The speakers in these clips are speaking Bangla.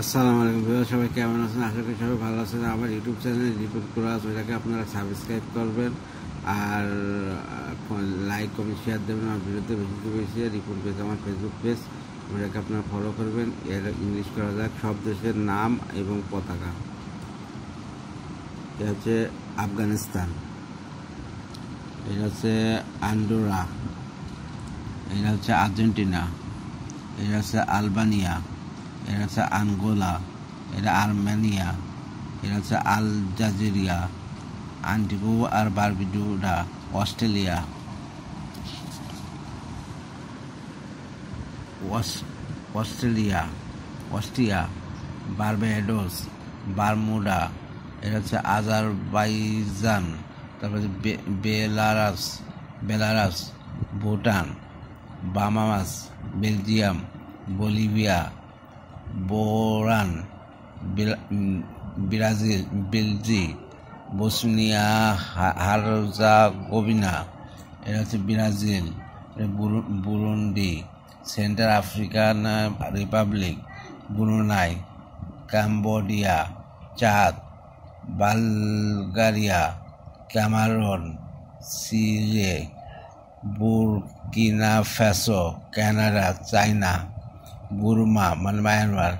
আসসালামু আলাইকুম ভিউয়ার, সবাই কেমন আছেন? আশা করি সবাই ভালো আছেন। আমার ইউটিউব চ্যানেলে রিপোর্ট করা আছে, ওইটাকে আপনারা সাবস্ক্রাইব করবেন আর লাইক কমেন্ট শেয়ার দেবেন। আমার ভিডিওতে বেশি থেকে বেশি রিপোর্ট পেজ আমার ফেসবুক পেজ, ওইটাকে আপনারা ফলো করবেন। এর ইংলিশ করা যাক সব দেশের নাম এবং পতাকা। এটা হচ্ছে আফগানিস্তান, এটা হচ্ছে আন্ডোরা, এটা হচ্ছে আর্জেন্টিনা, এটা হচ্ছে আলবানিয়া, এটা হচ্ছে আঙ্গোলা, এটা আর্মেনিয়া, এটা হচ্ছে আল জাজিরিয়া, আন্টিগুয়া আর Barbuda, Australia, Austria, Barbados, Bermuda, এটা হচ্ছে আজারবাইজান, তারপরে Belarus, Bhutan, Bahamas, Belgium, Bolivia, বোরান, বেলজি, বসনিয়া হার্জাগোভিনা, এটা হচ্ছে Brazil, Burundi, Central African Republic, Brunei, Cambodia, Chad, Bulgaria, Cameroon, Syria, Burkina Faso, Canada, China, Burma Myanmar,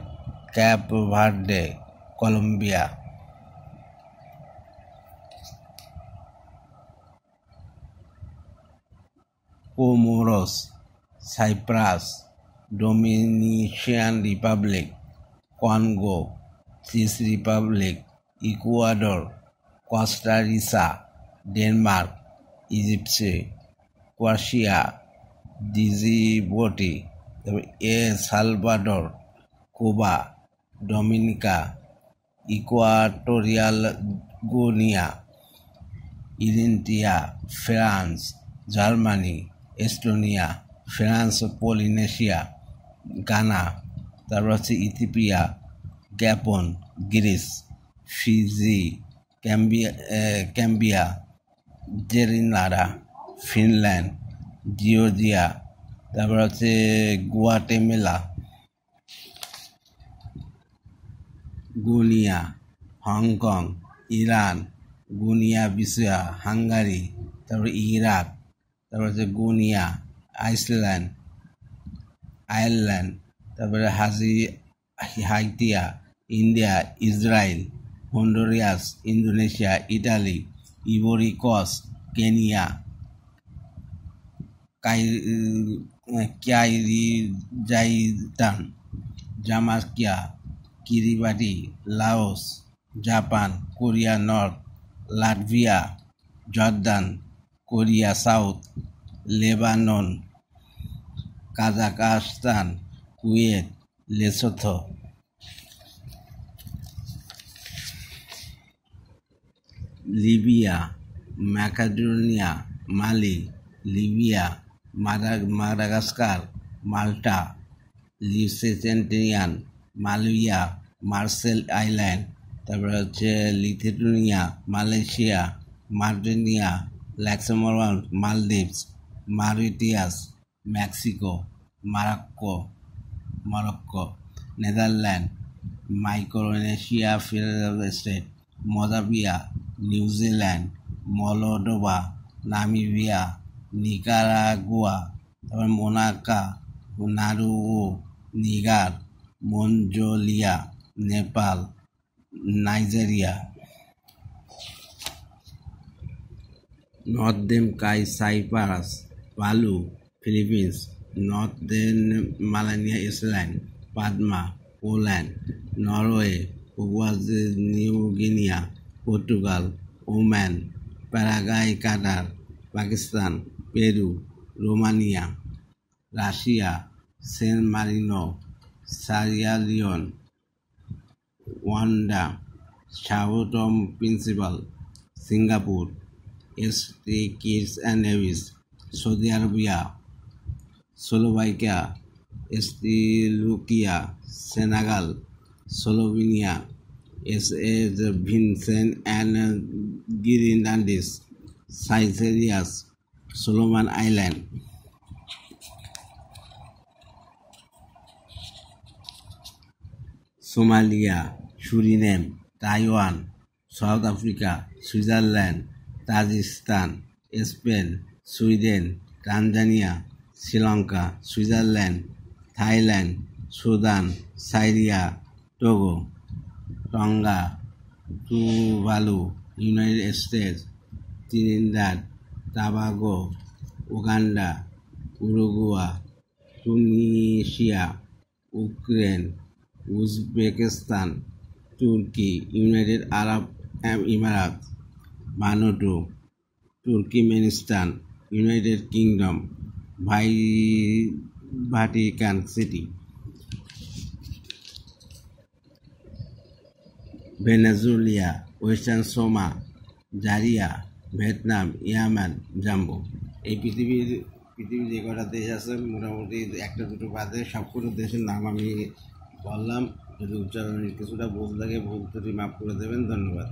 Cape Verde, Colombia. Comoros, Cyprus, Dominican Republic, Congo, Czech Republic, Ecuador, Costa Rica, Denmark, Egypt, Croatia, Djibouti, Salvador, Cuba, Dominica, Equatorial Guinea, ইরিন্টিয়া, France, Germany, Estonia, France, Polynesia, Ghana, তারপর হচ্ছে Ethiopia, Gabon, Greece, Fiji, Gambia, Grenada, Finland, Georgia, তারপর হচ্ছে Guatemala, Guinea, Hong Kong, Iran, Guinea Bissau, Hungary, তারপর ইরাক, তারপর হচ্ছে গুনিয়া, আয়ারল্যান্ড, তারপরে Haiti, India, Israel, Honduras, Indonesia, Italy, Ivory Coast, Kenya, Kyrgyzstan, Jamaica, Kiribati, Laos, Japan, Korea North, Latvia, Jordan, Korea South, Lebanon, Kazakhstan, Kuwait, Lesotho, Libya, Macedonia, Mali, Libya, Madagascar, Malta, Liechtenstein, Malaysia, Marshall Island, তারপরে হচ্ছে Lithuania, Malaysia, Mauritania, Luxembourg, Maldives, মরিটানিয়াস, Mexico, Morocco, Netherland, Micronesia, Federal State, Mozambique, New Zealand, Moldova, Namibia, Nicaragua, তারপর Monaco, Nauru, Niger, Mongolia, Nepal, Nigeria, Northern Cyprus, Palau, Philippines, Northern Malaysia, Iceland, Panama, Poland, Norway, Papua New Guinea, Portugal, Oman, Paraguay, Qatar, Pakistan, Peru, Romania, Russia, San Marino, Sierra Leone, Rwanda, Sao Tome Principe, Singapore, Kitts and Nevis, Saudi Arabia, Slovakia, Slovakia, Senegal, Slovenia, Vincent and Grenadines, Seychelles, Solomon Island, Somalia, Suriname, Taiwan, South Africa, Switzerland, Tajikistan, Spain, Sweden, Tanzania, Sri Lanka, Switzerland, Thailand, Sudan, Syria, Togo, Tonga, Tuvalu, United States, Trinidad, Tobago, Uganda, Uruguay, Tunisia, Ukraine, Uzbekistan, Turkey, United Arab Emirates, Vanuatu, Turkmenistan, United Kingdom, Vatican City, Venezuela, Western Samoa, Zaire, Vietnam, Yemen, jumbo. এই পৃথিবীর যে কটা দেশ আছে মোটামুটি একটা দুটো বাদে সবকটা দেশের নাম আমি বললাম। যদি উচ্চারণের কিছুটা ভুল থাকে ভুল ত্রুটি মাফ করে দেবেন। ধন্যবাদ।